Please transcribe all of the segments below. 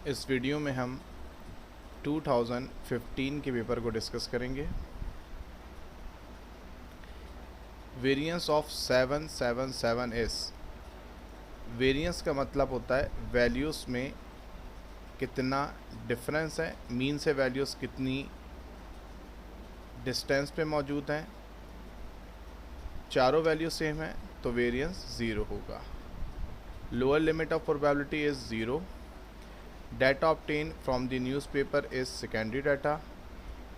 इस वीडियो में हम 2015 के पेपर को डिस्कस करेंगे। वेरिएंस ऑफ 777 इस वेरिएंस का मतलब होता है वैल्यूज़ में कितना डिफरेंस है, मीन से वैल्यूज़ कितनी डिस्टेंस पे मौजूद हैं। चारों वैल्यू सेम है तो वेरिएंस ज़ीरो होगा। Lower limit of probability is zero. Data obtained from the newspaper is secondary data.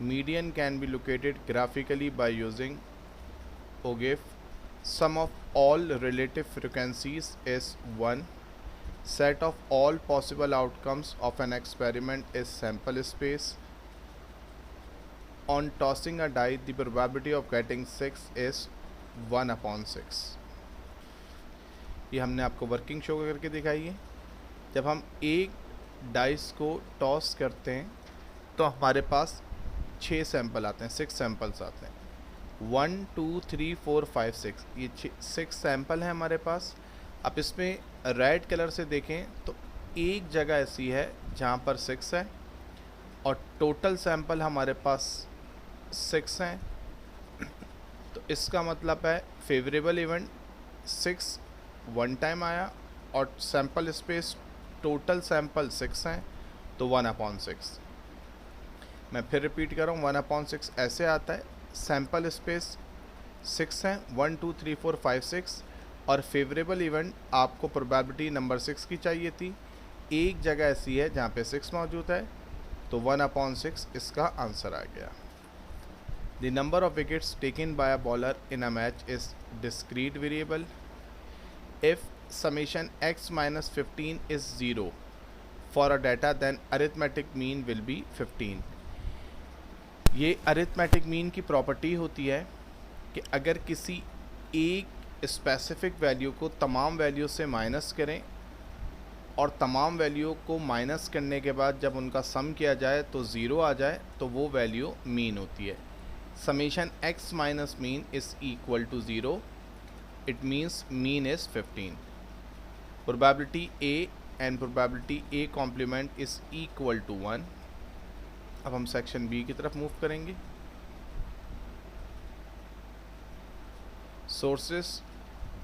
Median can be located graphically by using OGIF. Sum of all relative frequencies is 1. Set of all possible outcomes of an experiment is sample space. On tossing a die, the probability of getting 6 is 1/6. ये हमने आपको working show करके दिखाई है। जब हम एक dice को टॉस करते हैं तो हमारे पास 6 सैंपल आते हैं, 6 सैंपल्स आते हैं। 1 2 3 4 5 6, ये 6 सैंपल हैं हमारे पास। अब इसमें रेड कलर से देखें तो एक जगह ऐसी है जहाँ पर 6 है और टोटल सैंपल हमारे पास 6 हैं। तो इसका मतलब है फेवरेबल इवेंट 6 वन टाइम आया और सैंपल स्पेस टोटल सैंपल 6 हैं तो 1/6। मैं फिर रिपीट कर रहा हूँ, 1/6 ऐसे आता है। सैंपल स्पेस 6 हैं, 1 2 3 4 5 6, और फेवरेबल इवेंट आपको प्रोबेबिलिटी नंबर 6 की चाहिए थी। एक जगह ऐसी है जहाँ पे 6 मौजूद है तो 1/6 इसका आंसर आ गया। The number of wickets taken by a bowler in a match is discrete variable. If summation x minus 15 is 0 for a data, then arithmetic mean will be 15. ये arithmetic mean की प्रॉपर्टी होती है कि अगर किसी एक specific value को तमाम वैल्यू से माइनस करें और तमाम वैल्यू को माइनस करने के बाद जब उनका सम किया जाए तो ज़ीरो आ जाए तो वो वैल्यू मीन होती है। Summation x minus mean is equal to 0, it means mean is 15। probability A and probability A complement is equal to 1। अब हम सेक्शन B की तरफ मूव करेंगे। Sources,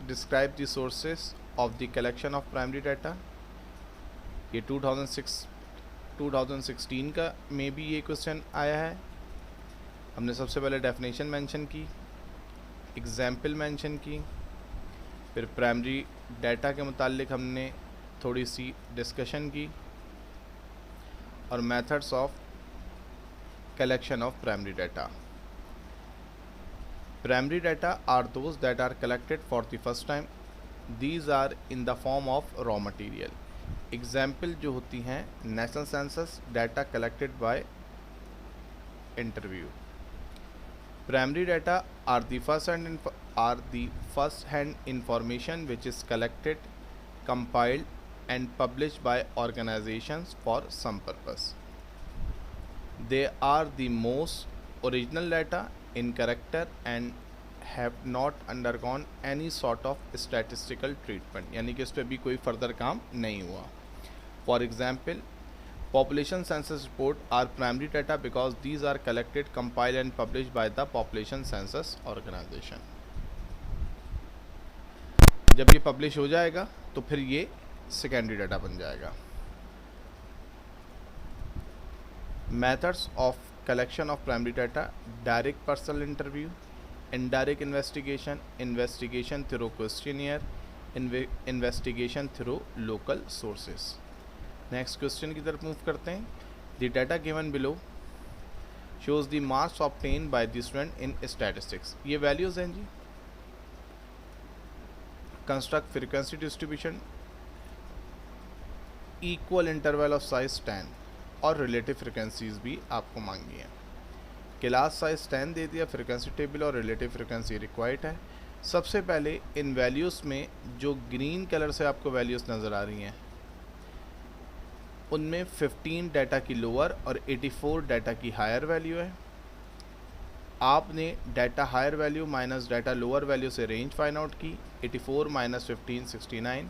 describe the sources of the collection of primary data. ये 2016 का में भी ये क्वेश्चन आया है। हमने सबसे पहले डेफिनेशन मेंशन की, एग्जाम्पल मेंशन की, फिर प्राइमरी डाटा के मुतालिक हमने थोड़ी सी डिस्कशन की और methods of collection of primary data. Primary data are those that are collected for the first time. These are in the form of raw material. Example जो होती हैं national census data collected by interview. Primary data are the first-hand information which is collected, compiled, and published by organizations for some purpose. They are the most original data in character and have not undergone any sort of statistical treatment, यानी कि इस पर भी कोई further काम नहीं हुआ। For example, population census report are primary data because these are collected, compiled and published by the population census organization। जब ये पब्लिश हो जाएगा तो फिर ये सेकेंडरी डाटा बन जाएगा। Methods of collection of primary data: direct personal interview, indirect investigation, investigation through questionnaire, investigation through local sources. Next question की तरफ मूव करते हैं। The data given below shows the marks obtain by the student in statistics. ये values हैं जी। Construct frequency distribution, equal interval of size 10 और relative frequencies भी आपको मांगी हैं। क्लास साइज 10 दे दिया, फ्रीक्वेंसी टेबल और रिलेटिव फ्रीक्वेंसी रिक्वायर्ड है। सबसे पहले इन वैल्यूज़ में जो ग्रीन कलर से आपको वैल्यूज़ नज़र आ रही हैं उनमें 15 डाटा की लोअर और 84 डाटा की हायर वैल्यू है। आपने data higher value minus data lower value से रेंज फाइंड आउट की। 84 - 15 69।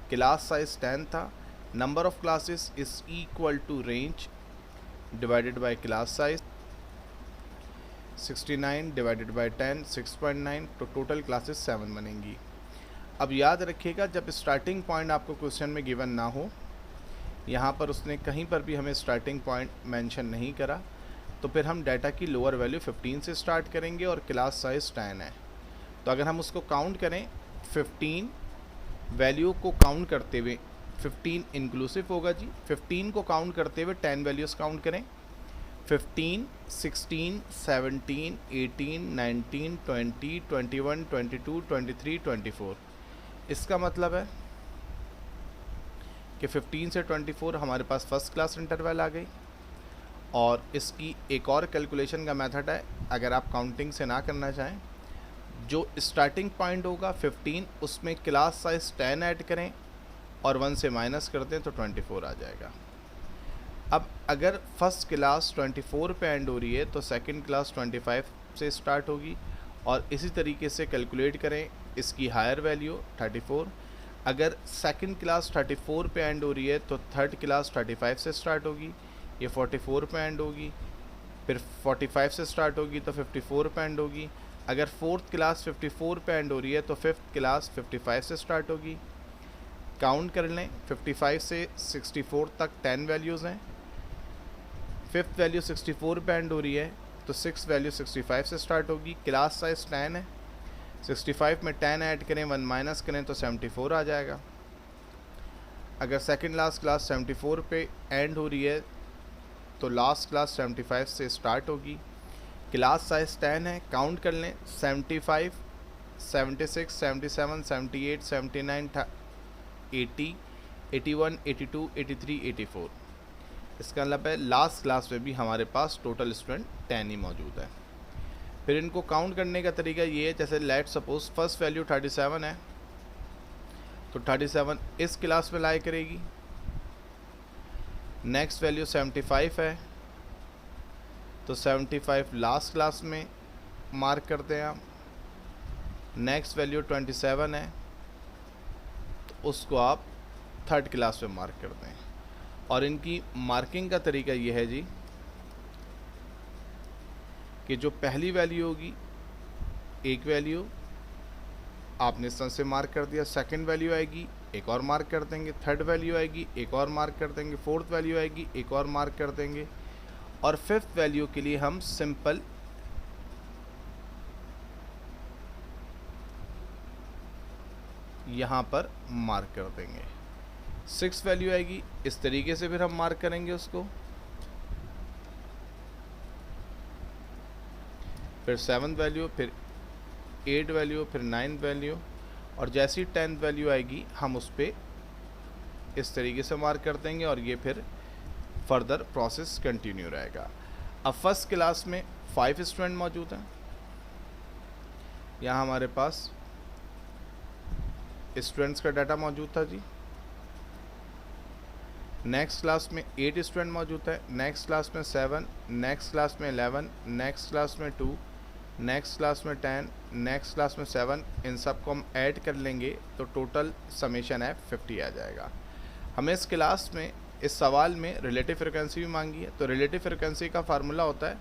क्लास साइज 10 था। Number of classes is equal to range divided by class size, 69 divided by 10 6.9, तो टोटल क्लासेस 7 बनेंगी। अब याद रखिएगा जब स्टार्टिंग पॉइंट आपको क्वेश्चन में गिवन ना हो, यहाँ पर उसने कहीं पर भी हमें स्टार्टिंग पॉइंट मेंशन नहीं करा, तो फिर हम डाटा की लोअर वैल्यू 15 से स्टार्ट करेंगे और क्लास साइज 10 है। तो अगर हम उसको काउंट करें 15 वैल्यू को काउंट करते हुए, 15 इंक्लूसिव होगा जी, 15 को काउंट करते हुए 10 वैल्यूज़ काउंट करें, 15 16 17 18 19 20 21 22 23 24। इसका मतलब है कि 15 से 24 हमारे पास फर्स्ट क्लास इंटरवल आ गई। और इसकी एक और कैलकुलेशन का मेथड है, अगर आप काउंटिंग से ना करना चाहें, जो स्टार्टिंग पॉइंट होगा 15 उसमें क्लास साइज 10 ऐड करें और 1 से माइनस कर दें तो 24 आ जाएगा। अब अगर फर्स्ट क्लास 24 पे एंड हो रही है तो सेकंड क्लास 25 से स्टार्ट होगी, और इसी तरीके से कैलकुलेट करें इसकी हायर वैल्यू 34। अगर सेकंड क्लास 34 पे एंड हो रही है तो थर्ड क्लास 35 से स्टार्ट होगी, ये 44 पे एंड होगी, फिर 45 से स्टार्ट होगी तो 54 पे एंड होगी। अगर फोर्थ क्लास 54 पे एंड हो रही है तो फिफ्थ क्लास 55 से स्टार्ट होगी। काउंट कर लें, 55 से 64 तक 10 वैल्यूज़ हैं, फिफ्थ वैल्यू 64 पे एंड हो रही है तो सिक्स वैल्यू 65 से स्टार्ट होगी। क्लास साइज 10 है, 65 में 10 ऐड करें 1 माइनस करें तो 74 आ जाएगा। अगर सेकंड लास्ट क्लास 74 पे एंड हो रही है तो लास्ट क्लास 75 से स्टार्ट होगी। क्लास साइज 10 है, काउंट कर लें, 75 76 77 78 79 80 81 82 83 84। इसका मतलब है लास्ट क्लास में भी हमारे पास टोटल स्टूडेंट 10 ही मौजूद है। फिर इनको काउंट करने का तरीका ये है, जैसे लेट सपोज फर्स्ट वैल्यू 37 है तो 37 इस क्लास में लाई करेगी। नेक्स्ट वैल्यू 75 है तो 75 लास्ट क्लास में मार्क करते हैं हम। नेक्स्ट वैल्यू 27 है तो उसको आप थर्ड क्लास में मार्क करते हैं। और इनकी मार्किंग का तरीका ये है जी कि जो पहली वैल्यू होगी, एक वैल्यू आपने इस तरह से मार्क कर दिया, सेकंड वैल्यू आएगी एक और मार्क कर देंगे, थर्ड वैल्यू आएगी एक और मार्क कर देंगे, फोर्थ वैल्यू आएगी एक और मार्क कर देंगे, और फिफ्थ वैल्यू के लिए हम सिंपल यहाँ पर मार्क कर देंगे। सिक्स वैल्यू आएगी इस तरीके से फिर हम मार्क करेंगे उसको, फिर सेवन्थ वैल्यू, फिर एट वैल्यू, फिर नाइन्थ वैल्यू, और जैसी 10th वैल्यू आएगी हम उस पर इस तरीके से मार्क कर देंगे और ये फिर फर्दर प्रोसेस कंटिन्यू रहेगा। अब फर्स्ट क्लास में 5 स्टूडेंट मौजूद हैं, यहाँ हमारे पास स्टूडेंट्स का डाटा मौजूद था जी। नेक्स्ट क्लास में 8 स्टूडेंट मौजूद है, नेक्स्ट क्लास में 7, नेक्स्ट क्लास में 11, नेक्स्ट क्लास में 2, नेक्स्ट क्लास में 10, नेक्स्ट क्लास में 7, इन सब को हम ऐड कर लेंगे तो टोटल समेशन है 50 आ जाएगा। हमें इस क्लास में, इस सवाल में रिलेटिव फ्रिक्वेंसी भी मांगी है, तो रिलेटिव फ्रिक्वेंसी का फार्मूला होता है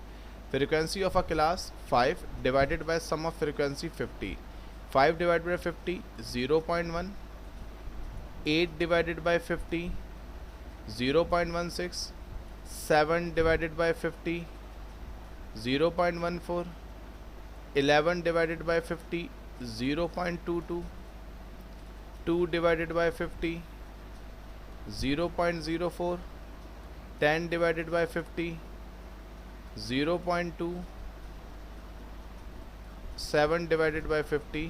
frequency of a class 5 divided by sum of frequency 50। 5 divided by 50 0.1, 8 divided by 50 0.16, 7 divided by 50 0.14, 11 divided by 50 0.22, 2 divided by 50 0.04, 10 divided by 50 0.2, 7 divided by 50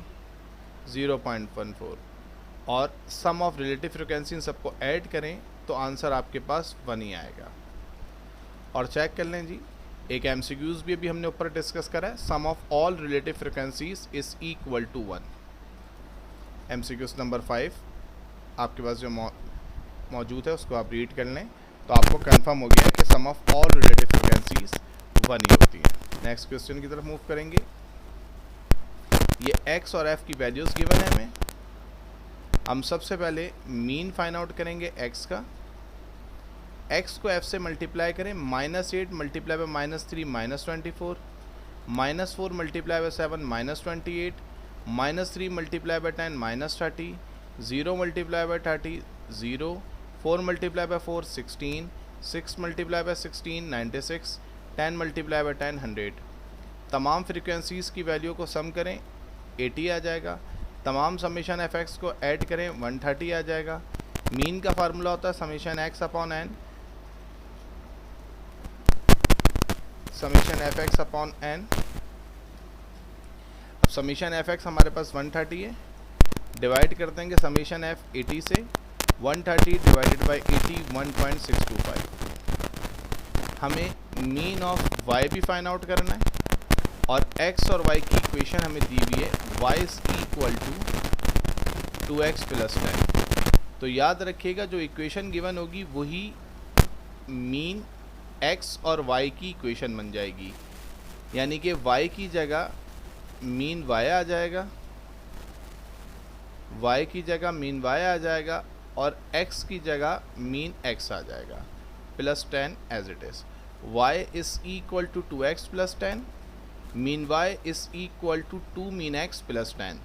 0.14, और सम ऑफ रिलेटिव फ्रिक्वेंसी इन सबको ऐड करें तो answer आपके पास 1 ही आएगा। और चेक कर लें जी, एक एमसीक्यूज भी अभी हमने ऊपर डिस्कस करा है, sum of all relative frequencies is equal to 1। MCQs number 5 आपके पास जो मौजूद है उसको आप रीड कर लें तो आपको कंफर्म हो गया कि सम ऑफ ऑल रिलेटिव फ्रिक्वेंसीज 1 ही होती हैं। नेक्स्ट क्वेश्चन की तरफ मूव करेंगे। ये x और f की वैल्यूज़ गिवन है हमें। हम सबसे पहले मीन फाइंड आउट करेंगे x का, x को f से मल्टीप्लाई करें, -8 multiply by -3 -24, -4 multiply by 7 -28, -3 multiply by 10 -30, 0 multiply by 30 0, 4 multiply by 4 16, 6 multiply by 16 96, 10 multiply by 10 100। तमाम फ्रीक्वेंसीज़ की वैल्यू को सम करें 80 आ जाएगा। तमाम समीशन एफ एक्स को ऐड करें 130 आ जाएगा। मीन का फार्मूला होता है summation x upon n, summation f x upon n. अब समीशन एफ एक्स हमारे पास 130 है, डिवाइड कर देंगे समीशन एफ 80 से, 130 डिवाइडेड बाई 80 1.625। हमें मीन ऑफ वाई भी फाइंड आउट करना है और एक्स और वाई की इक्वेशन हमें दी हुई है, y is equal to 2x plus 10। तो याद रखिएगा जो इक्वेशन गिवन होगी वही मीन x और y की इक्वेशन बन जाएगी, यानी कि y की जगह मीन y आ जाएगा, y की जगह मीन y आ जाएगा और x की जगह मीन x आ जाएगा, plus 10 as it is. y is equal to 2x plus 10, mean y is equal to 2 mean x plus 10।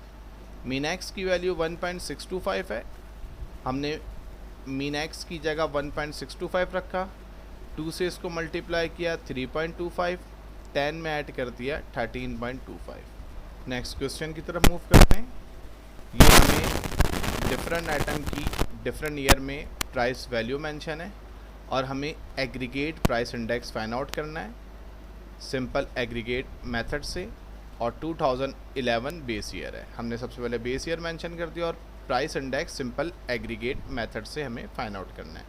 Mean x की वैल्यू 1.625 है, हमने मीन x की जगह 1.625 रखा, 2 से इसको मल्टीप्लाई किया 3.25, 10 में ऐड कर दिया 13.25। नेक्स्ट क्वेश्चन की तरफ मूव करते हैं। ये हमें डिफरेंट आइटम की डिफरेंट ईयर में प्राइस वैल्यू मेंशन है और हमें aggregate price index find out करना है सिंपल एग्रीगेट मेथड से, और 2011 बेस ईयर है। हमने सबसे पहले बेस ईयर मेंशन कर दिया और price index simple aggregate method से हमें फाइंड आउट करना है।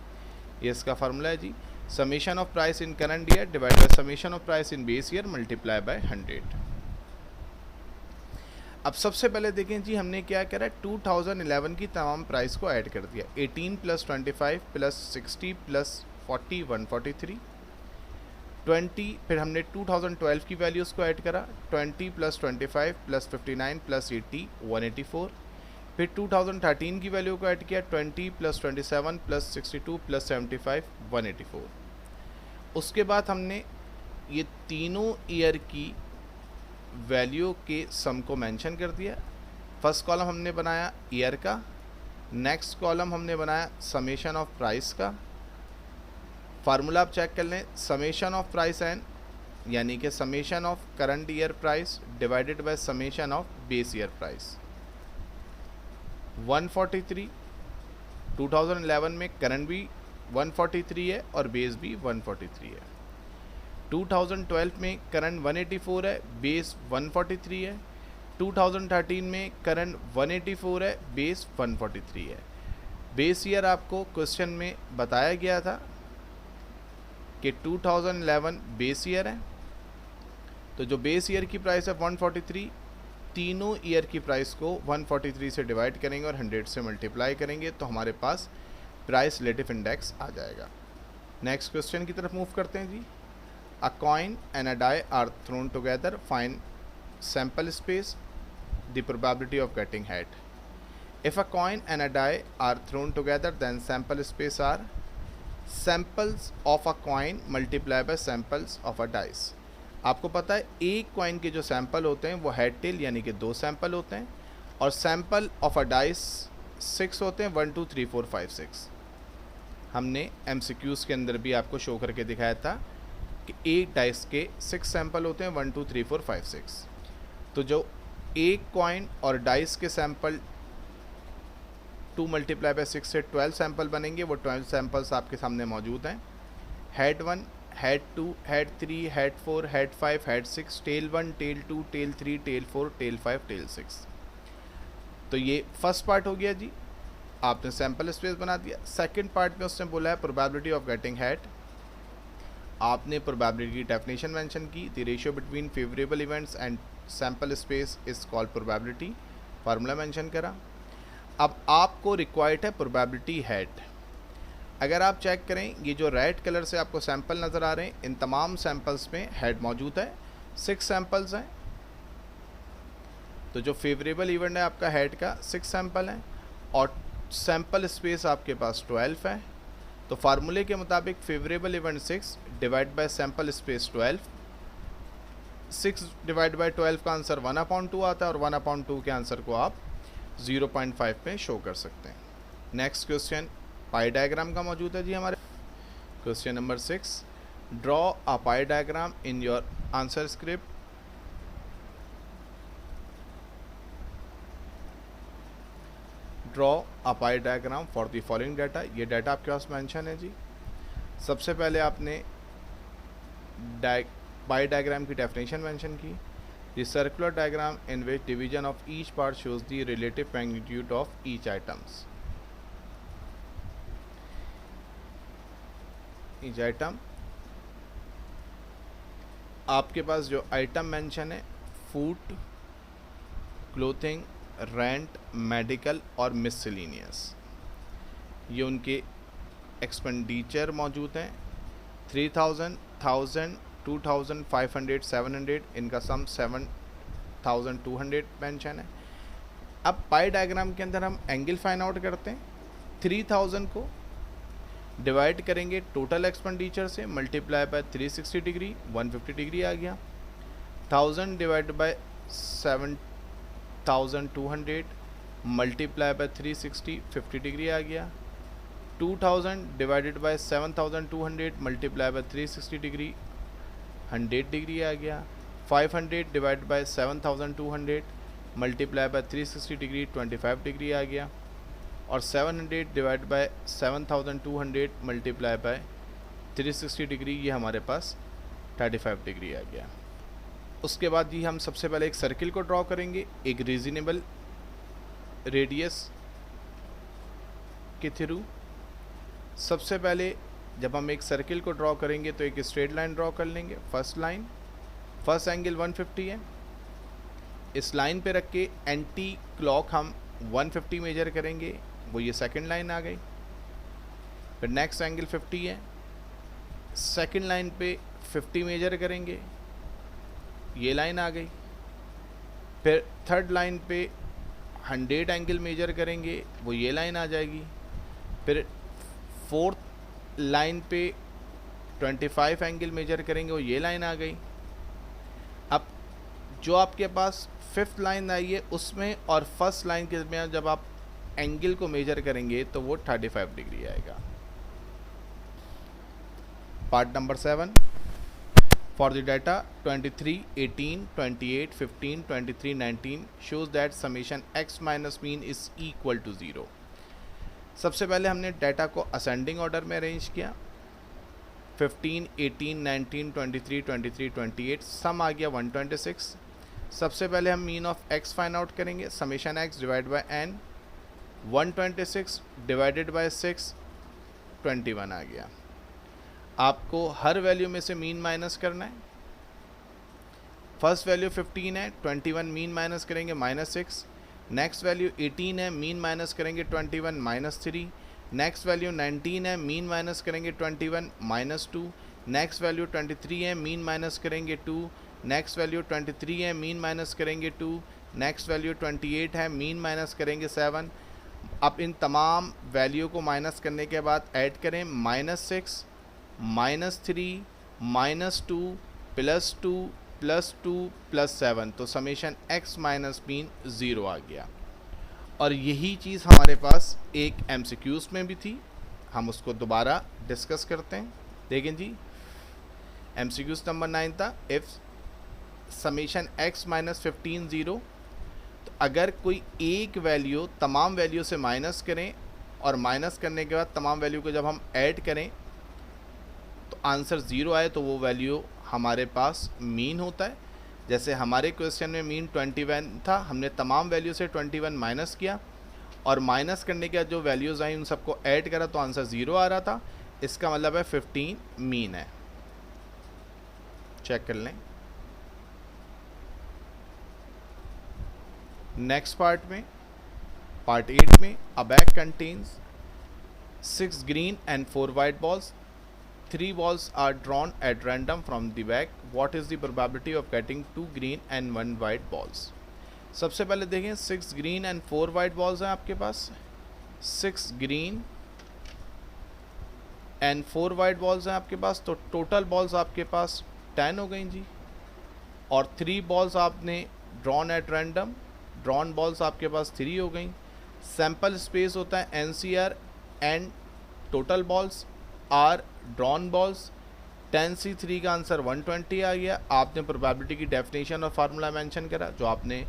ये इसका फार्मूला है जी, summation of price in current year divide by summation of price in base year multiply by 100। अब सबसे पहले देखें जी हमने क्या करा, 2011 की तमाम प्राइस को ऐड कर दिया, 18 प्लस 25 प्लस 60 प्लस 40 143, 20, फिर हमने 2012 की वैल्यूज़ को ऐड करा, 20 प्लस 25 प्लस 59 प्लस 80 184, फिर 2013 की वैल्यू को ऐड किया, 20 प्लस 27 प्लस 62 प्लस 75 184। उसके बाद हमने ये तीनों ईयर की वैल्यू के सम को मेंशन कर दिया। फर्स्ट कॉलम हमने बनाया ईयर का, नेक्स्ट कॉलम हमने बनाया समेशन ऑफ प्राइस का। फार्मूला आप चेक कर लें, समेशन ऑफ प्राइस एन यानी कि summation of current year price divided by summation of base year price. 143 2011 में करंट भी 143 है और बेस भी 143 है। 2012 में करंट 184 है, बेस 143 है। 2013 में करंट 184 है, बेस 143 है। बेस ईयर आपको क्वेश्चन में बताया गया था कि 2011 बेस ईयर है, तो जो बेस ईयर की प्राइस है 143, तीनों ईयर की प्राइस को 143 से डिवाइड करेंगे और 100 से मल्टीप्लाई करेंगे तो हमारे पास प्राइस रिलेटिव इंडेक्स आ जाएगा। नेक्स्ट क्वेश्चन की तरफ मूव करते हैं जी। A coin and a die are thrown together, find sample space, the probability of getting head. If a coin and a die are thrown together then sample space are samples of a coin multiply by samples of a dice. आपको पता है एक coin के जो sample होते हैं वो head tail यानी कि 2 सैंपल होते हैं और सैंपल ऑफ अ डाइस 6 होते हैं, 1 2 3 4 5 6। हमने MCQs के अंदर भी आपको शो करके दिखाया था कि एक डाइस के 6 सैंपल होते हैं, 1 2 3 4 5 6। तो जो एक कॉइन और डाइस के सैंपल 2 मल्टीप्लाई बाय 6 से 12 सैंपल बनेंगे, वो 12 सैंपल्स आपके सामने मौजूद हैं। Head 1, head 2, head 3, head 4, head 5, head 6, tail 1, tail 2, tail 3, tail 4, tail 5, tail 6। तो ये फर्स्ट पार्ट हो गया जी, आपने सैंपल स्पेस बना दिया। सेकंड पार्ट में उसने बोला है प्रोबेबिलिटी ऑफ गेटिंग हेड। आपने प्रोबेबिलिटी की डेफिनेशन मेंशन की, the ratio between favourable events and sample space is called probability, formula mention करा। अब आपको रिक्वायर्ड है प्रोबेबिलिटी हेड। अगर आप चेक करें, ये जो रेड कलर से आपको सैंपल नज़र आ रहे हैं, इन तमाम सैंपल्स में हेड मौजूद है, 6 सैंपल्स हैं। तो जो फेवरेबल इवेंट है आपका हेड का 6 सैंपल हैं और सैंपल स्पेस आपके पास 12 है। तो फार्मूले के मुताबिक favourable event 6 divide by sample space 12, 6 divide by 12 का आंसर 1/2 आता है और 1/2 के आंसर को आप 0.5 पे शो कर सकते हैं। नेक्स्ट क्वेश्चन पाई डायग्राम का मौजूद है जी हमारे। Question number 6, draw a pi diagram in your answer script. Draw a pi diagram for the following data. ये डाटा आपके पास मेंशन है जी। सबसे पहले आपने पाई डायग्राम की डेफिनेशन मेंशन की। The circular diagram in which division of each part shows the relative magnitude of each items. Each item, आपके पास जो आइटम मेंशन है फूड, क्लोथिंग, रेंट, मेडिकल और मिससेलेनियस, ये उनके एक्सपेंडिचर मौजूद हैं। 3000, 1000, 2000, 500, 700, इनका सम 7200 मेंशन है। अब पाई डायग्राम के अंदर हम एंगल फाइंड आउट करते हैं। 3000 को डिवाइड करेंगे टोटल एक्सपेंडिचर से, मल्टीप्लाई बाय 360 डिग्री, 150 डिग्री आ गया। 1000 divide by 7200 multiply by 360, 50 degree आ गया। 2000 divided by 7200 multiply by 360 degree, 100 degree आ गया। 500 divide by 7200 multiply by 360 degree, 25 degree आ गया। और 700 divide by 7200 multiply by 360 degree, ये हमारे पास 35 डिग्री आ गया। उसके बाद ही हम सबसे पहले एक सर्किल को ड्रॉ करेंगे एक रीजनेबल रेडियस के थ्रू। सबसे पहले जब हम एक सर्किल को ड्रॉ करेंगे तो एक स्ट्रेट लाइन ड्रॉ कर लेंगे। फर्स्ट लाइन, फर्स्ट एंगल 150 है, इस लाइन पे रख के एंटी क्लॉक हम 150 मेजर करेंगे, वो ये सेकंड लाइन आ गई। फिर नेक्स्ट एंगल 50 है, सेकंड लाइन पे 50 मेजर करेंगे, ये लाइन आ गई। फिर थर्ड लाइन पे 100 एंगल मेजर करेंगे, वो ये लाइन आ जाएगी। फिर फोर्थ लाइन पे 25 एंगल मेजर करेंगे, वो ये लाइन आ गई। अब जो आपके पास फिफ्थ लाइन आई है उसमें और फर्स्ट लाइन के दरमियान जब आप एंगल को मेजर करेंगे तो वो 35 डिग्री आएगा। Part number 7, for the data 23, 18, 28, 15, 23, 19 shows that summation x minus mean is equal to 0। सबसे पहले हमने डाटा को असेंडिंग ऑर्डर में अरेंज किया। 15, 18, 19, 23, 23, 28, सम आ गया 126। सबसे पहले हम mean of x find out करेंगे। Summation x divide by n, 126 divided by 6, 21 आ गया। आपको हर वैल्यू में से मीन माइनस करना है। फर्स्ट वैल्यू 15 है, 21 मीन माइनस करेंगे -6। नेक्स्ट वैल्यू 18 है, मीन माइनस करेंगे 21 -3। नेक्स्ट वैल्यू 19 है, मीन माइनस करेंगे 21 -2। नेक्स्ट वैल्यू 23 है, मीन माइनस करेंगे 2। नेक्स्ट वैल्यू 23 है, मीन माइनस करेंगे 2। नेक्स्ट वैल्यू 28 है, मीन माइनस करेंगे 7। अब इन तमाम वैल्यू को माइनस करने के बाद ऐड करें -6, -3, -2, +2, +2, +7, तो समेशन x माइनस मीन 0 आ गया। और यही चीज़ हमारे पास एक MCQs में भी थी, हम उसको दोबारा डिस्कस करते हैं। देखें जी, MCQs नंबर 9 था, इफ़ समेशन x माइनस 15 0, तो अगर कोई एक वैल्यू तमाम वैल्यू से माइनस करें और माइनस करने के बाद तमाम वैल्यू को जब हम ऐड करें तो आंसर 0 आए तो वो वैल्यू हमारे पास मीन होता है। जैसे हमारे क्वेश्चन में मीन 21 था, हमने तमाम वैल्यू से 21 माइनस किया और माइनस करने के बाद जो वैल्यूज़ आई उन सबको ऐड करा तो आंसर 0 आ रहा था। इसका मतलब है 15 मीन है। चेक कर लें। नेक्स्ट पार्ट में, पार्ट 8 में, अ bag contains 6 green and 4 white balls. 3 balls are drawn at random from the bag. What is the probability of getting 2 green and 1 white balls? सबसे पहले देखें, 6 green and 4 white balls हैं आपके पास। 6 green and 4 white balls हैं आपके पास, तो total balls आपके पास 10 हो गई जी। और 3 बॉल्स आपने drawn at random, drawn balls आपके पास 3 हो गई। सैम्पल स्पेस होता है nCr and total balls are drawn balls. 10C3 का आंसर 120 आ गया। आपने प्रोबेबिलिटी की डेफिनेशन और फार्मूला मेंशन करा जो आपने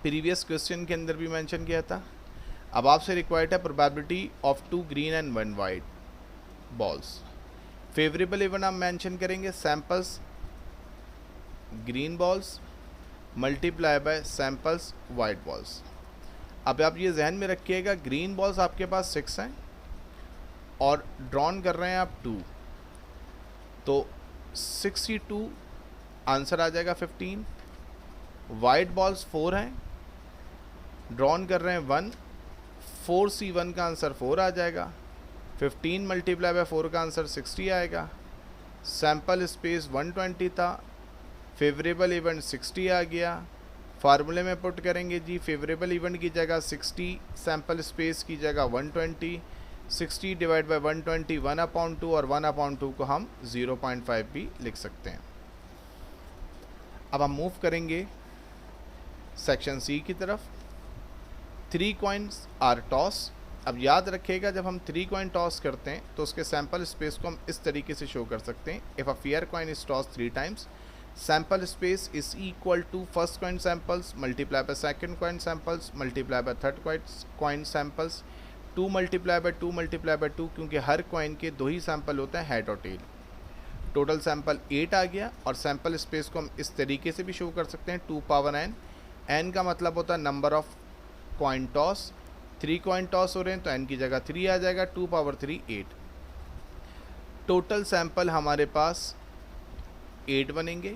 प्रीवियस क्वेश्चन के अंदर भी मेंशन किया था। अब आपसे रिक्वायर्ड है probability of 2 green and 1 white balls. Favourable even आप मेंशन करेंगे samples green balls multiply by samples white balls. अब आप ये जहन में रखिएगा, ग्रीन बॉल्स आपके पास 6 हैं और ड्रॉन कर रहे हैं आप 2, तो 62 आंसर आ जाएगा 15। वाइट बॉल्स 4 हैं, ड्रॉन कर रहे हैं 1, 4C1 का आंसर 4 आ जाएगा। 15 मल्टीप्लाई बाय 4 का आंसर 60 आएगा। सैम्पल स्पेस 120 था, फेवरेबल इवेंट 60 आ गया। फार्मूले में पुट करेंगे जी, फेवरेबल इवेंट की जगह 60, सैम्पल स्पेस की जगह 120, 60 डिवाइड बाय 120 1/2 और 1/2 को हम 0.5 भी लिख सकते हैं। अब हम मूव करेंगे सेक्शन सी की तरफ। 3 कॉइन्स आर टॉस। अब याद रखिएगा, जब हम 3 कॉइन टॉस करते हैं तो उसके सैम्पल स्पेस को हम इस तरीके से शो कर सकते हैं। If a fair coin is toss 3 times, sample space is equal to first coin samples multiply by second coin samples multiply by third coin samples 2 multiply by 2 multiply by 2, क्योंकि हर coin के 2 ही sample होते हैं, head और tell. Total sample 8 आ गया। और sample space को हम इस तरीके से भी शो कर सकते हैं 2 पावर n। n का मतलब होता है number of coin toss. 3 coin toss हो रहे हैं तो n की जगह 3 आ जाएगा, 2 पावर 3 8। टोटल सैंपल हमारे पास 8 बनेंगे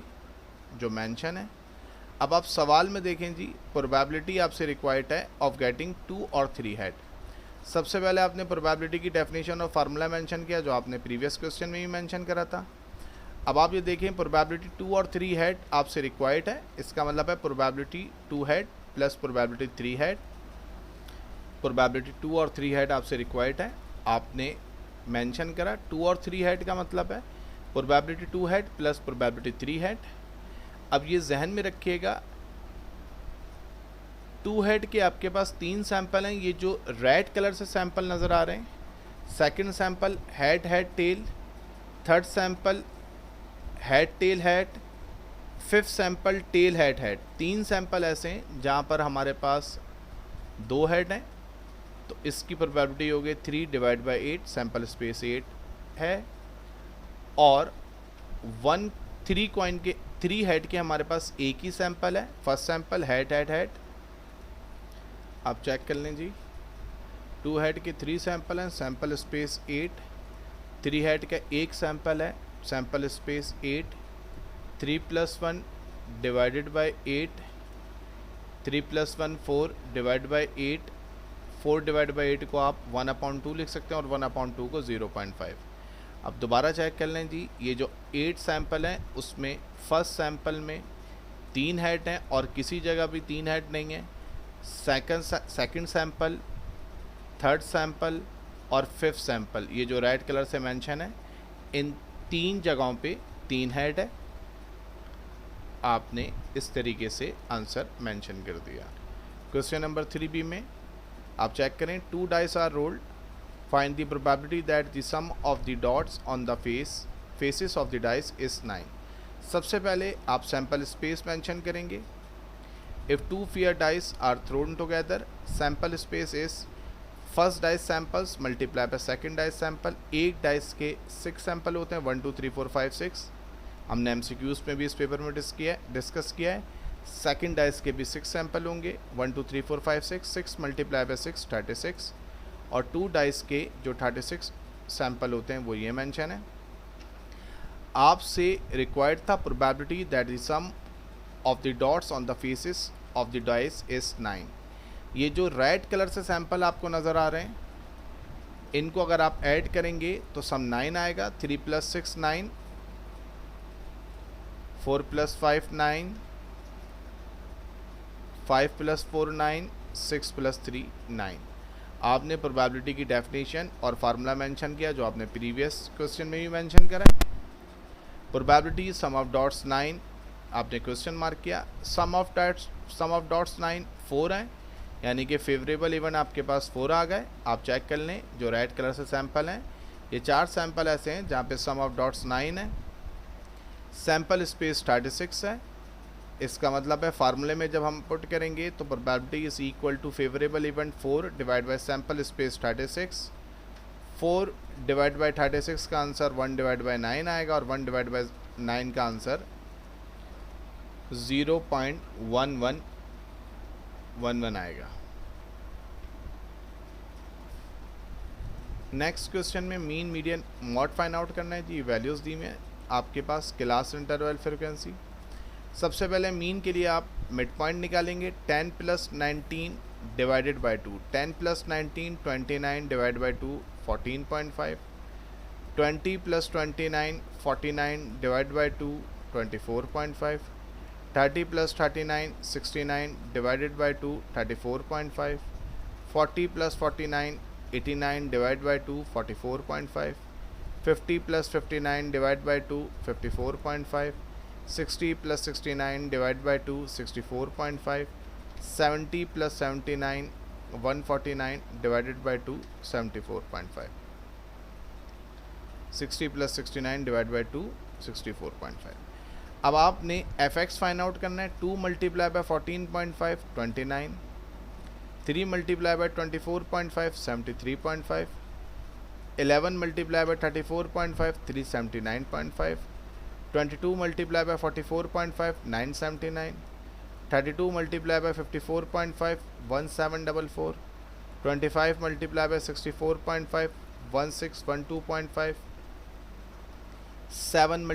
जो मेंशन है। अब आप सवाल में देखें जी, प्रोबेबिलिटी आपसे रिक्वायर्ड है ऑफ गेटिंग 2 और 3 हेड। सबसे पहले आपने प्रोबेबिलिटी की डेफिनेशन और फार्मूला मेंशन किया जो आपने प्रीवियस क्वेश्चन में भी मेंशन करा था। अब आप ये देखें, प्रोबेबिलिटी 2 और 3 हेड आपसे रिक्वायर्ड है। इसका मतलब है probability 2 head plus probability 3 head. Probability 2 और 3 हेड आपसे रिक्वायर्ड है, आपने मेंशन करा। 2 और 3 हेड का मतलब है probability 2 head plus probability 3 head. अब ये जहन में रखिएगा, 2 हेड के आपके पास 3 सैंपल हैं। ये जो रेड कलर से सैंपल नज़र आ रहे हैं, second sample head head tail, third sample head tail head, fifth sample tail head head. 3 sample ऐसे हैं जहाँ पर हमारे पास 2 हेड हैं, तो इसकी प्रोबेबिलिटी हो गई 3 डिवाइड बाई 8, सैंपल स्पेस 8 है। और 3 कॉइन के 3 हेड के हमारे पास एक ही सैंपल है, first sample head head head. आप चेक कर लें जी, 2 हेड के 3 सैंपल हैं, सैंपल स्पेस 8। 3 हेड का एक सैंपल है, sample space 8। 3 + 1 divided by 8, 3 + 1 4 divide by 8। 4 divide by 8 को आप 1/2 लिख सकते हैं और 1/2 को 0.5। अब दोबारा चेक कर लें जी, ये जो 8 सैंपल हैं उसमें फर्स्ट सैंपल में 3 हेड हैं और किसी जगह भी 3 हेड नहीं है। सेकंड सैंपल, थर्ड सैंपल और फिफ्थ सैंपल, ये जो रेड कलर से मेंशन है, इन 3 जगहों पे 3 हेड है। आपने इस तरीके से आंसर मेंशन कर दिया। क्वेश्चन नंबर 3B में आप चेक करें, 2 dice are rolled, find the probability that the sum of the dots on the faces of the dice is 9। सबसे पहले आप सैंपल स्पेस मेंशन करेंगे। If 2 fair dice are thrown together, sample space is first dice samples multiply by second dice sample। एक dice के 6 sample होते हैं, 1 2 3 4 5 6। हमने MCQs में भी इस पेपर में डिस्कस किया है। सेकंड डाइस के भी 6 सैंपल होंगे, 1 2 3 4 5 6। 6 मल्टीप्लाई बाई 6 36। और 2 डाइस के जो 36 सैंपल होते हैं वो ये मेंशन है। आपसे रिक्वायर्ड था probability that the sum of the dots on the faces of the dice is 9। ये जो रेड कलर से सैंपल आपको नज़र आ रहे हैं, इनको अगर आप ऐड करेंगे तो सम 9 आएगा। 3 + 6 9, 4 + 5 9, 5 + 4 9, 6 + 3 9। आपने प्रोबेबिलिटी की डेफिनेशन और फार्मूला मेंशन किया जो आपने प्रीवियस क्वेश्चन में भी मेंशन करा है। प्रोबेबिलिटी सम ऑफ डॉट्स 9 आपने क्वेश्चन मार्क किया। सम ऑफ डॉट्स 9 4 है, यानी कि फेवरेबल इवन आपके पास 4 आ गए। आप चेक कर लें जो रेड कलर से सैंपल हैं, ये 4 सैंपल ऐसे हैं जहाँ पे सम ऑफ डॉट्स 9 है, सैंपल स्पेस 36 है। इसका मतलब है फार्मूले में जब हम पुट करेंगे तो probability is equal to favourable event 4 divide by sample space 36। 4 divide by 36 का आंसर 1 डिवाइड बाय 9 आएगा और 1 डिवाइड बाय 9 का आंसर 0.1111 आएगा। नेक्स्ट क्वेश्चन में mean median mode find out करना है जी। वैल्यूज़ दी में आपके पास क्लास इंटरवल फ्रिक्वेंसी। सबसे पहले मीन के लिए आप मिड पॉइंट निकालेंगे 10 + 19 divided by 2। 10 + 19 29 divide by 2 14.5। 20 + 29 49 divide by 2 24.5। 30 + 39 69 divided bye 2 34.5। 40 + 49 89 divide by 2 44.5। 50 + 59 divide by 2 54.5। 60 + 69 divide by 2 64.5। 70 + 79 149 divided by 2 74.5। 60 + 69 divide by 2 64.5। अब आपने fx फाइंड आउट करना है। 2 × 14.5 29। 3 × 24.5 73.5। 11 × 34.5 379.5। 22 × 44.5 979। 32 × 54.5 1744। 25 × 64.5 1612.5। 7 ×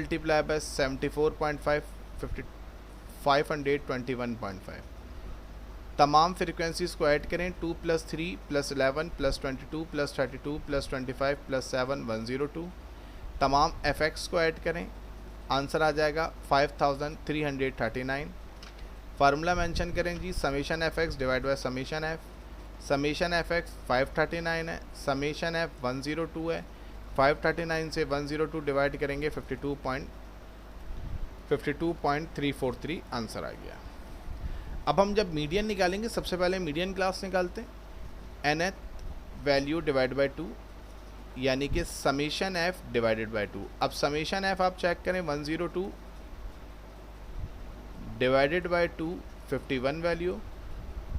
74.5 521.5। तमाम फ्रिक्वेंसीज़ को ऐड करें। 2 + 3 + 11 + 22 + 32 + 25 + 7 102। तमाम fx को ऐड करें, आंसर आ जाएगा 5339। फार्मूला मेंशन करें जी। Summation fx divide by summation f। Summation fx 539 है, समेशन f 102 है। 539 से 102 डिवाइड करेंगे 52.343 आंसर आ गया। अब हम जब मीडियन निकालेंगे सबसे पहले मीडियन क्लास निकालते हैं। nth वैल्यू डिवाइड बाय 2 यानी कि समेशन f डिवाइडेड बाय 2। अब समेशन f आप चेक करें 102 डिवाइडेड बाय 2 51 वैल्यू।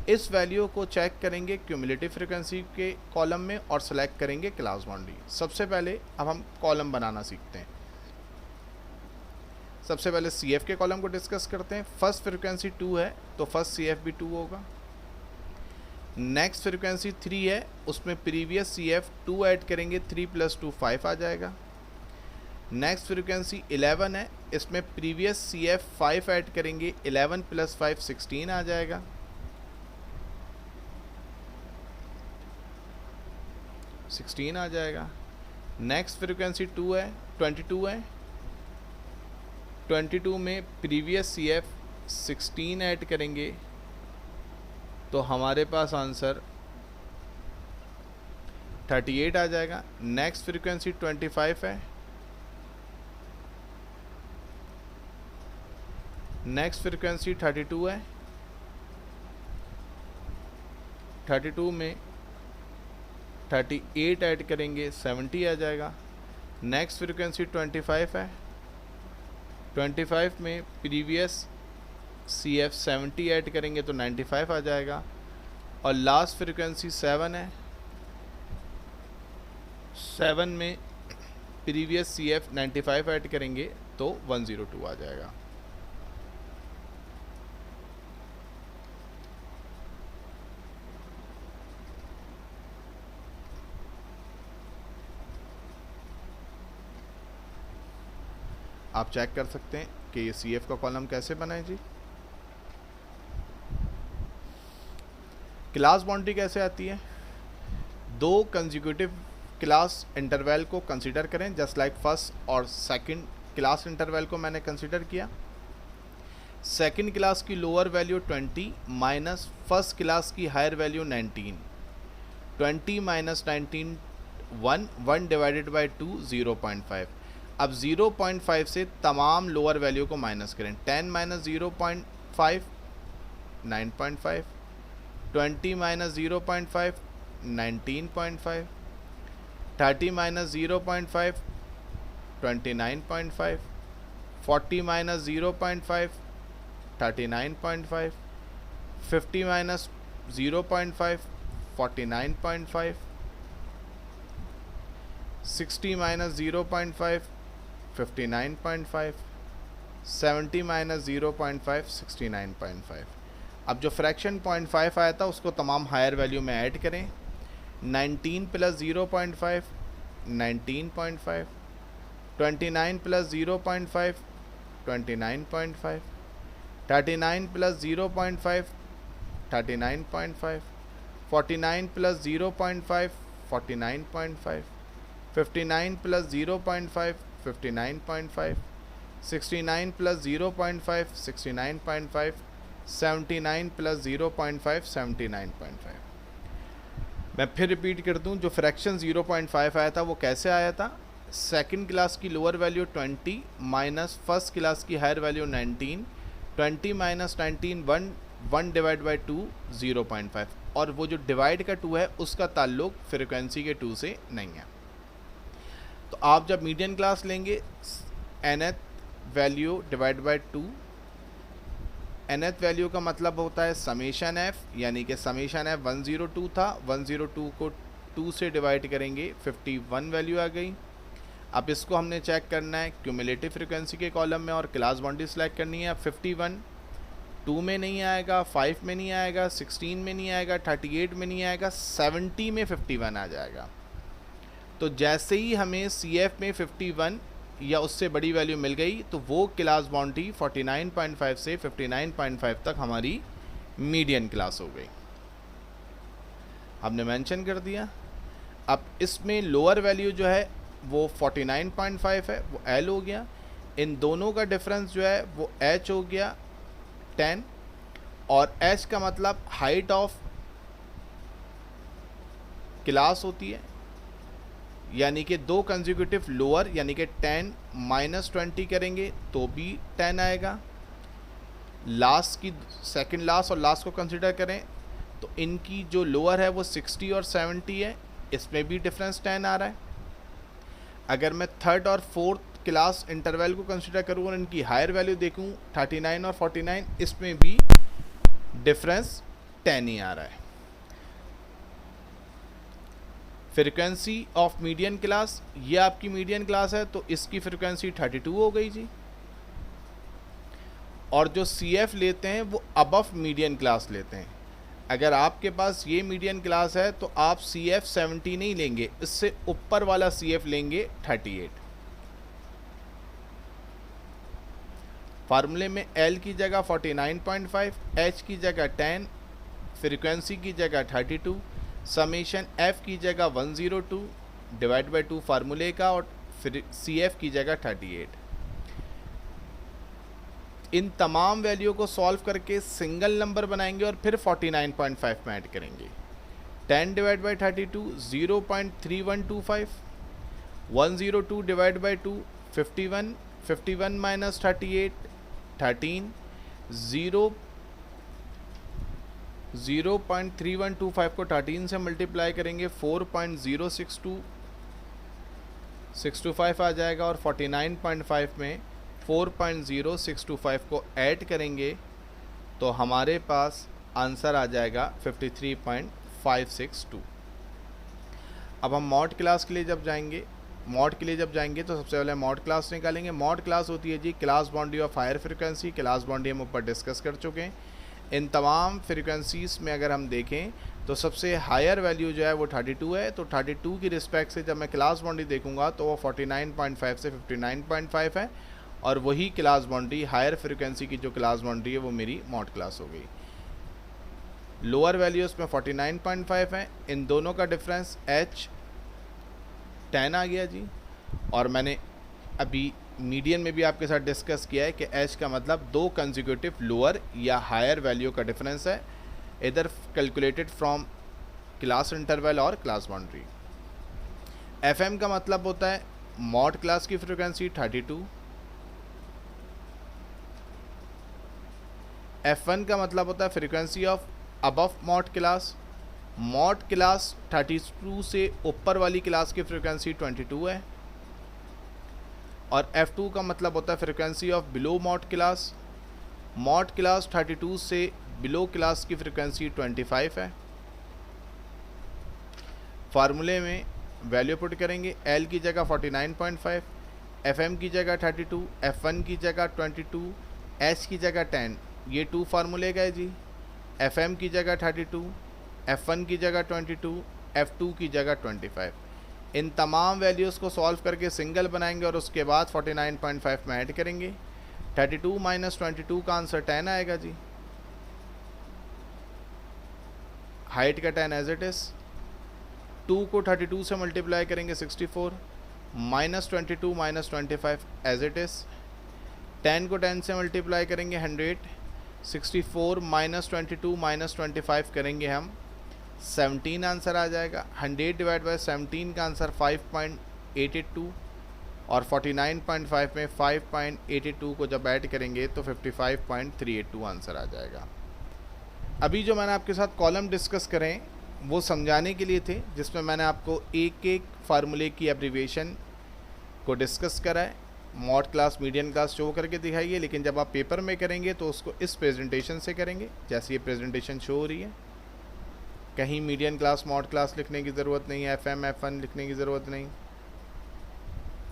इस वैल्यू को चेक करेंगे क्यूमुलेटिव फ्रिक्वेंसी के कॉलम में और सेलेक्ट करेंगे क्लास बाउंड्री। सबसे पहले अब हम कॉलम बनाना सीखते हैं। सबसे पहले CF के कॉलम को डिस्कस करते हैं। फर्स्ट फ्रिक्वेंसी 2 है तो फर्स्ट CF भी 2 होगा। नेक्स्ट फ्रिक्वेंसी 3 है, उसमें प्रीवियस CF 2 ऐड करेंगे 3 + 2 5 आ जाएगा। नेक्स्ट फ्रिक्वेंसी 11 है, इसमें प्रीवियस CF 5 ऐड करेंगे 11 + 5 16 आ जाएगा। नेक्स्ट फ्रिक्वेंसी 2 है 22 है। 22 में प्रीवियस CF 16 ऐड करेंगे तो हमारे पास आंसर 38 आ जाएगा। नेक्स्ट फ्रिक्वेंसी 25 है। नेक्स्ट फ्रिक्वेंसी 32 है। 32 में 38 ऐड करेंगे 70 आ जाएगा। नेक्स्ट फ्रिक्वेंसी 25 है। 25 में प्रीवियस CF 70 ऐड करेंगे तो 95 आ जाएगा। और लास्ट फ्रिक्वेंसी 7 है। 7 में प्रीवियस CF 95 ऐड करेंगे तो 102 आ जाएगा। आप चेक कर सकते हैं कि ये CF का कॉलम कैसे बना है जी। क्लास बाउंड्री कैसे आती है? 2 कंसेक्यूटिव क्लास इंटरवल को कंसीडर करें, जस्ट लाइक फर्स्ट और सेकंड क्लास इंटरवल को मैंने कंसीडर किया। सेकंड क्लास की lower value 20 minus first class की higher value 19। 20 minus 19 1, 1 divided by 2 0.5। अब 0.5 से तमाम लोअर वैल्यू को माइनस करें। 10 minus 0.5 9.5, 20 minus 0.5 19.5, 30 minus 0.5 29.5, 40 minus 0.5 39.5, 50 minus 0.5 49.5, 60 minus 0.5 59.5, 70 minus 0.5 69.5। अब जो फ्रैक्शन 0.5 आया था उसको तमाम हायर वैल्यू में ऐड करें। 19 plus 0.5 19.5, 29 plus 0.5 29.5, 39 plus 0.5 39.5, 49 plus 0.5 49.5, 59 plus 0.5 59.5, 69 plus 0.5 69.5, 79 plus 0.5 79.5। मैं फिर रिपीट कर दूं, जो फ्रैक्शन 0.5 आया था वो कैसे आया था? सेकंड क्लास की lower value 20 minus first class की higher value 19, 20 minus 19 1 divide by 2 0.5, और वो जो डिवाइड का 2 है उसका ताल्लुक फ्रिक्वेंसी के 2 से नहीं है। तो आप जब मीडियन क्लास लेंगे nth value divide by 2, nth value का मतलब होता है समेशन f, यानी कि समेशन f 102 था, 102 को 2 से डिवाइड करेंगे 51 वैल्यू आ गई। अब इसको हमने चेक करना है क्यूमुलेटिव फ्रीक्वेंसी के कॉलम में और क्लास बाउंड्री सेलेक्ट करनी है। 51 2 में नहीं आएगा, 5 में नहीं आएगा, 16 में नहीं आएगा, 38 में नहीं आएगा, 70 में 51 आ जाएगा। तो जैसे ही हमें CF में 51 या उससे बड़ी वैल्यू मिल गई तो वो क्लास बाउंड्री 49.5 से 59.5 तक हमारी मीडियन क्लास हो गई, हमने मेंशन कर दिया। अब इसमें लोअर वैल्यू जो है वो 49.5 है, वो L हो गया। इन दोनों का डिफरेंस जो है वो H हो गया 10, और H का मतलब हाइट ऑफ क्लास होती है, यानी कि दो कंसेक्यूटिव लोअर यानी कि 10 माइनस 20 करेंगे तो भी 10 आएगा। लास्ट की सेकंड लास्ट और लास्ट को कंसिडर करें तो इनकी जो लोअर है वो 60 और 70 है, इसमें भी डिफरेंस 10 आ रहा है। अगर मैं थर्ड और फोर्थ क्लास इंटरवल को कंसिडर करूँ और इनकी हायर वैल्यू देखूँ 39 और 49, इसमें भी डिफरेंस 10 ही आ रहा है। फ्रीक्वेंसी ऑफ मीडियन क्लास, ये आपकी मीडियन क्लास है तो इसकी फ्रीक्वेंसी 32 हो गई जी। और जो CF लेते हैं वो अबव मीडियन क्लास लेते हैं। अगर आपके पास ये मीडियन क्लास है तो आप CF 70 नहीं लेंगे, इससे ऊपर वाला CF लेंगे 38। फार्मूले में L की जगह 49.5, H की जगह 10, फ्रीक्वेंसी की जगह 32, समेशन F की जगह 102 डिवाइड बाई 2 फार्मूले का, और फिर CF की जगह 38। इन तमाम वैल्यू को सॉल्व करके सिंगल नंबर बनाएंगे और फिर 49.5 में ऐड करेंगे। 10 divide by 32 0.3125, 102 divide by 2 51, 51 minus 38 13, 0.3125 को 13 से मल्टीप्लाई करेंगे 4.0625 आ जाएगा, और 49.5 में 4.0625 को ऐड करेंगे तो हमारे पास आंसर आ जाएगा 53.562। अब हम मॉड क्लास के लिए जब जाएंगे तो सबसे पहले मॉड क्लास निकालेंगे। मॉड क्लास होती है जी class boundary of higher frequency. Class boundary हम ऊपर डिस्कस कर चुके हैं। इन तमाम फ्रीक्वेंसीज़ में अगर हम देखें तो सबसे हायर वैल्यू जो है वो 32 है, तो 32 की रिस्पेक्ट से जब मैं क्लास बाउंड्री देखूंगा तो वो 49.5 से 59.5 है, और वही क्लास बाउंड्री हायर फ्रीक्वेंसी की जो क्लास बाउंड्री है वो मेरी मॉड क्लास हो गई। लोअर वैल्यूज़ में 49.5 है, इन दोनों का डिफरेंस H 10 आ गया जी। और मैंने अभी मीडियन में भी आपके साथ डिस्कस किया है कि H का मतलब दो कंसेक्यूटिव लोअर या हायर वैल्यू का डिफरेंस है, इधर कैलकुलेटेड फ्रॉम क्लास इंटरवल और क्लास बाउंड्री। FM का मतलब होता है मॉड क्लास की फ्रीक्वेंसी 32। F1 का मतलब होता है frequency of above mod class. Mod class 32 से ऊपर वाली क्लास की फ्रीक्वेंसी 22 है। और F2 का मतलब होता है frequency of below mod class. Mod class 32 से बिलो क्लास की फ्रीक्वेंसी 25 है। फार्मूले में वैल्यू पुट करेंगे, L की जगह 49.5, FM की जगह 32, F1 की जगह 22, H की जगह 10। ये 2 फार्मूले गए जी। FM की जगह 32, F1 की जगह 22, F2 की जगह 25। इन तमाम वैल्यूज़ को सॉल्व करके सिंगल बनाएंगे और उसके बाद 49.5 में ऐड करेंगे। 32 माइनस 22 का आंसर 10 आएगा जी। हाइट का 10 एज इट इज़। 2 को 32 से मल्टीप्लाई करेंगे 64, minus 22 minus 25 as it is. 10 को 10 से मल्टीप्लाई करेंगे 100, 64 माइनस 22 माइनस 25 करेंगे हम 17 आंसर आ जाएगा। 100 डिवाइड बाई 17 का आंसर 5.882 और 49.5 में 5.882 को जब ऐड करेंगे तो 55.382 आंसर आ जाएगा। अभी जो मैंने आपके साथ कॉलम डिस्कस करें वो समझाने के लिए थे, जिसमें मैंने आपको एक एक फार्मूले की एब्रीविएशन को डिस्कस करा है। Mod class, median class show करके दिखाइए, लेकिन जब आप पेपर में करेंगे तो उसको इस प्रेजेंटेशन से करेंगे जैसे ये प्रेजेंटेशन शो हो रही है। कहीं मीडियन क्लास, मॉड क्लास लिखने की ज़रूरत नहीं है, FM, F1 लिखने की ज़रूरत नहीं,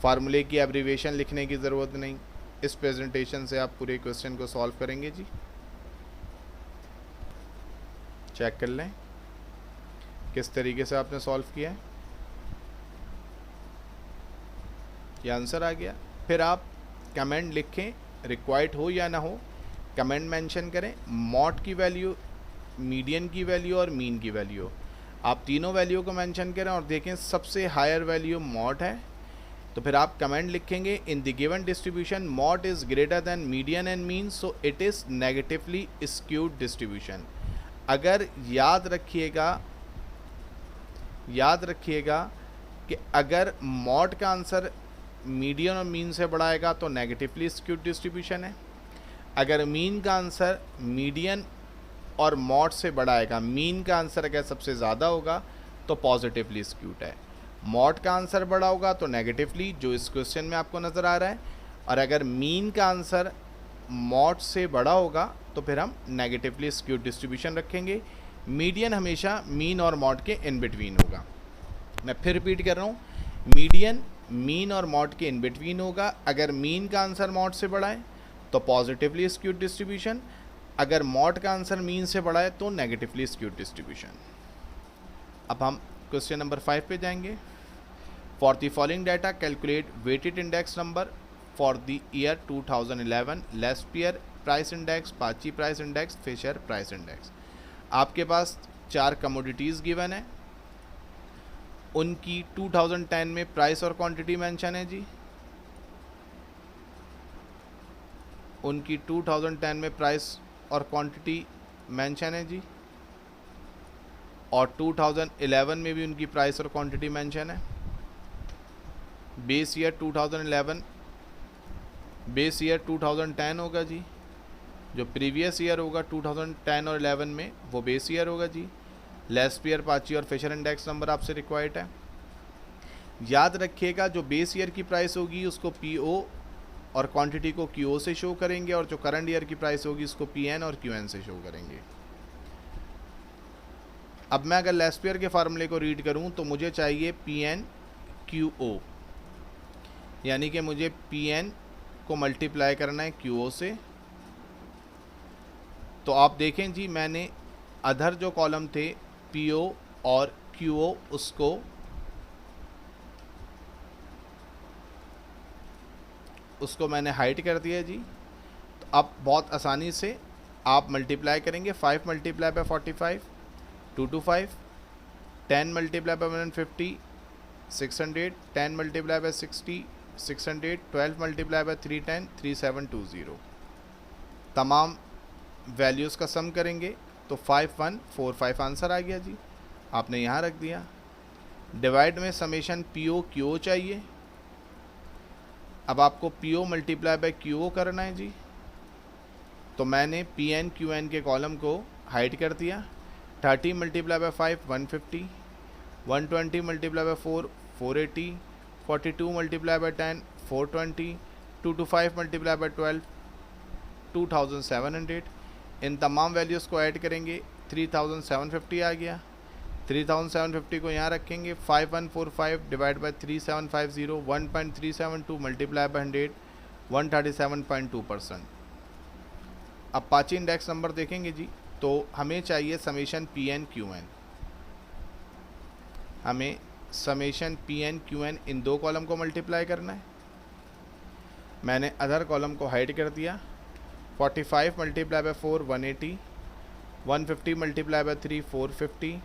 फार्मूले की एब्रीविएशन लिखने की ज़रूरत नहीं। इस प्रेजेंटेशन से आप पूरे क्वेश्चन को सॉल्व करेंगे जी। चेक कर लें किस तरीके से आपने सॉल्व किया है। ये आंसर आ गया। फिर आप कमेंट लिखें, रिक्वायर्ड हो या ना हो, कमेंट मेंशन करें। मॉड की वैल्यू, मीडियन की वैल्यू और मीन की वैल्यू, आप तीनों वैल्यू को मेंशन करें और देखें सबसे हायर वैल्यू मॉड है। तो फिर आप कमेंट लिखेंगे, in the given distribution mod is greater than median and mean, so it is negatively skewed distribution. अगर याद रखिएगा कि अगर मॉड का आंसर मीडियन और मीन से बड़ा आएगा तो नेगेटिवली स्क्यूड डिस्ट्रीब्यूशन है। अगर मीन का आंसर मीडियन और मॉड से बड़ा आएगा, मीन का आंसर अगर सबसे ज़्यादा होगा तो पॉजिटिवली स्क्यूड है। मॉड का आंसर बड़ा होगा तो नेगेटिवली, जो इस क्वेश्चन में आपको नज़र आ रहा है। और अगर मीन का आंसर मॉड से बड़ा होगा तो फिर हम नेगेटिवली स्क्यूड डिस्ट्रीब्यूशन रखेंगे। मीडियन हमेशा मीन और मॉड के इन बिटवीन होगा। मैं फिर रिपीट कर रहा हूँ, मीडियन मीन और मॉड के इन बिटवीन होगा। अगर मीन का आंसर मॉड से बड़ा है तो पॉजिटिवली स्क्यूड डिस्ट्रीब्यूशन, अगर मॉड का आंसर मीन से बड़ा है तो नेगेटिवली स्क्यूड डिस्ट्रीब्यूशन। अब हम क्वेश्चन नंबर 5 पे जाएंगे। For the following data calculate weighted index number for the year 2011, Laspeyres price index, Paasche price index, Fisher price index. आपके पास 4 कमोडिटीज़ गिवन है, उनकी 2010 में प्राइस और क्वांटिटी मेंशन है जी। उनकी 2010 में प्राइस और क्वांटिटी मेंशन है जी, और 2011 में भी उनकी प्राइस और क्वांटिटी मेंशन है। बेस ईयर 2011, बेस ईयर 2010 होगा जी। जो प्रीवियस ईयर होगा 2010 और 11 में वो बेस ईयर होगा जी। लेस्पियर, पाची और फिशर इंडेक्स नंबर आपसे रिक्वायर्ड है। याद रखिएगा, जो बेस ईयर की प्राइस होगी उसको PO और क्वांटिटी को QO से शो करेंगे, और जो करंट ईयर की प्राइस होगी उसको PN और QN से शो करेंगे। अब मैं अगर लेस्पियर के फार्मूले को रीड करूं तो मुझे चाहिए PN QO, यानी कि मुझे PN को मल्टीप्लाई करना है QO से। तो आप देखें जी, मैंने अदर जो कॉलम थे PO और QO उसको मैंने हाइड कर दिया जी। तो अब बहुत आसानी से आप मल्टीप्लाई करेंगे। 5 multiply by 45 225, 10 multiply by 150 600, 10 multiply by 60 600, 12 multiply by 310 3720। तमाम वैल्यूज़ का सम करेंगे तो 5145 आंसर आ गया जी। आपने यहाँ रख दिया। डिवाइड में summation p o q o चाहिए। अब आपको p o multiply by q o करना है जी। तो मैंने पी एन क्यू एन के कॉलम को हाइड कर दिया। 30 multiply by 5 150, 120 multiply by 4 480, 42 multiply by 10 420, 225 multiply by 12 2700। इन तमाम वैल्यूज़ को ऐड करेंगे 3750 आ गया। 3750 को यहाँ रखेंगे। 5145 डिवाइड बाय 3750 1.372 मल्टीप्लाई बाय 100 137.2%। अब पाची इंडेक्स नंबर देखेंगे जी, तो हमें चाहिए summation p n q n. हमें summation p n q n इन दो कॉलम को मल्टीप्लाई करना है। मैंने अदर कॉलम को हाइड कर दिया। 45 multiply by 4 180, 150 multiply by 3 450,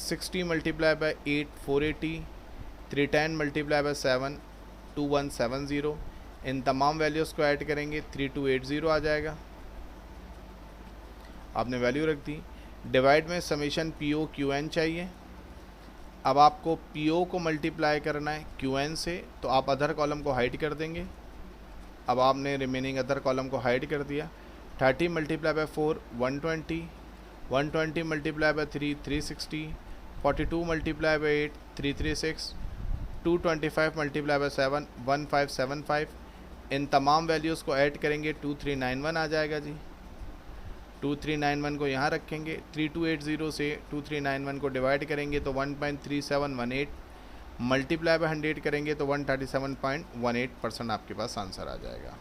60 multiply by 8 480, 310 multiply by 7 2170। इन तमाम वैल्यूज़ को ऐड करेंगे 3280 आ जाएगा। आपने वैल्यू रख दी। डिवाइड में summation p o q n चाहिए। अब आपको पी ओ को मल्टीप्लाई करना है क्यू एन से, तो आप अदर कॉलम को हाइड कर देंगे। अब आपने रिमेनिंग अदर कॉलम को हाइड कर दिया। 30 multiply by 4 120, 120 multiply bye 3 360, 42 multiply bye 8 336, 225 multiply bye 7 1575। इन तमाम वैल्यूज़ को ऐड करेंगे 2391 आ जाएगा जी। 2391 को यहाँ रखेंगे। 3280 से 2391 को डिवाइड करेंगे तो 1.3718, मल्टीप्लाई बाय 100 करेंगे तो 137.18% आपके पास आंसर आ जाएगा।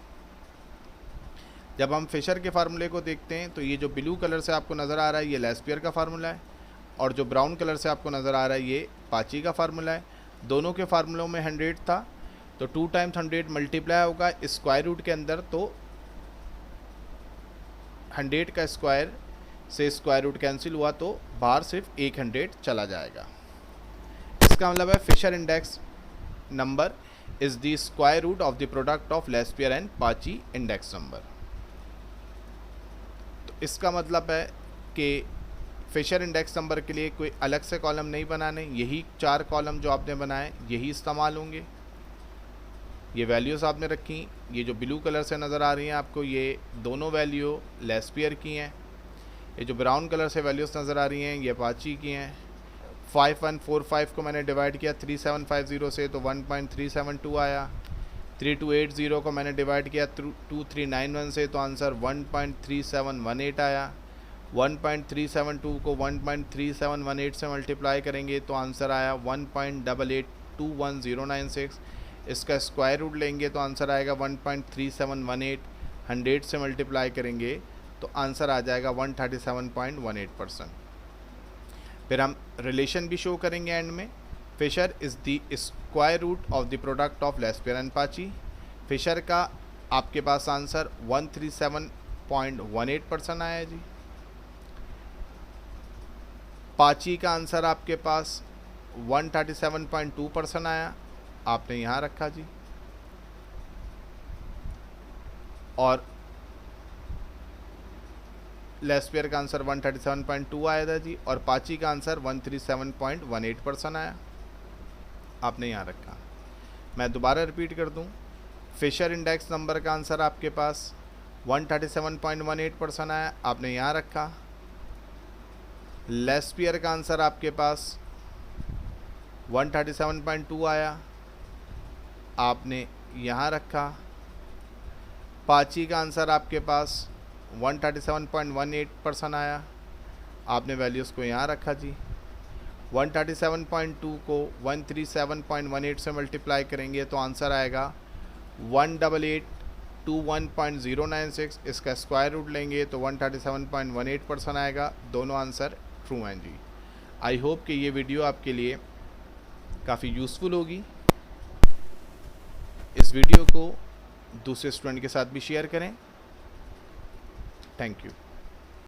जब हम फिशर के फार्मूले को देखते हैं तो ये जो ब्लू कलर से आपको नज़र आ रहा है ये लेस्पियर का फार्मूला है, और जो ब्राउन कलर से आपको नज़र आ रहा है ये पाची का फार्मूला है। दोनों के फार्मूलों में 100 था, तो 2 टाइम्स 100 मल्टीप्लाई होगा स्क्वायर रूट के अंदर, तो 100 का स्क्वायर से स्क्वायर रूट कैंसिल हुआ तो बाहर सिर्फ एक 100 चला जाएगा। इसका मतलब है Fisher index number is the square root of the product of Laspeyres and Paasche index number. तो इसका मतलब है कि फिशर इंडेक्स नंबर के लिए कोई अलग से कॉलम नहीं बनाने, यही 4 कॉलम जो आपने बनाए यही इस्तेमाल होंगे। ये वैल्यूज़ आपने रखी, ये जो ब्लू कलर से नज़र आ रही हैं आपको ये दोनों वैल्यू लेस्पियर की हैं। ये जो ब्राउन कलर से वैल्यूज़ नज़र आ रही हैं ये पाची की हैं। 5145 को मैंने डिवाइड किया 3750 से तो 1.372 आया। 3280 को मैंने डिवाइड किया 2391 से तो आंसर 1.3718 आया। 1.372 को 1.3718 से मल्टीप्लाई करेंगे तो आंसर आया 1.882196। इसका स्क्वायर रूट लेंगे तो आंसर आएगा 1.3718। 100 से मल्टीप्लाई करेंगे तो आंसर आ जाएगा 137.18%। फिर हम रिलेशन भी शो करेंगे एंड में। Fisher is the square root of the product of Laspeyres and Paasche. Fisher का आपके पास आंसर 137.18% आया जी। पाची का आंसर आपके पास 137.2% आया, आपने यहाँ रखा जी। और लेस्पियर का आंसर 137.2 आया था जी, और पाची का आंसर 137.18% आया, आपने यहाँ रखा। मैं दोबारा रिपीट कर दूँ, फिशर इंडेक्स नंबर का आंसर आपके पास 137.18% आया, आपने यहाँ रखा। लेस्पियर का आंसर आपके पास 137.2 आया, आपने यहाँ रखा। पाची का आंसर आपके पास 137.18% आया, आपने वैल्यूज़ को यहाँ रखा जी। 137.2 को 137.18 से मल्टीप्लाई करेंगे तो आंसर आएगा 18821.096। इसका स्क्वायर रूट लेंगे तो 137.18% आएगा। दोनों आंसर ट्रू हैं जी। आई होप कि ये वीडियो आपके लिए काफ़ी यूज़फुल होगी। इस वीडियो को दूसरे स्टूडेंट के साथ भी शेयर करें। Thank you.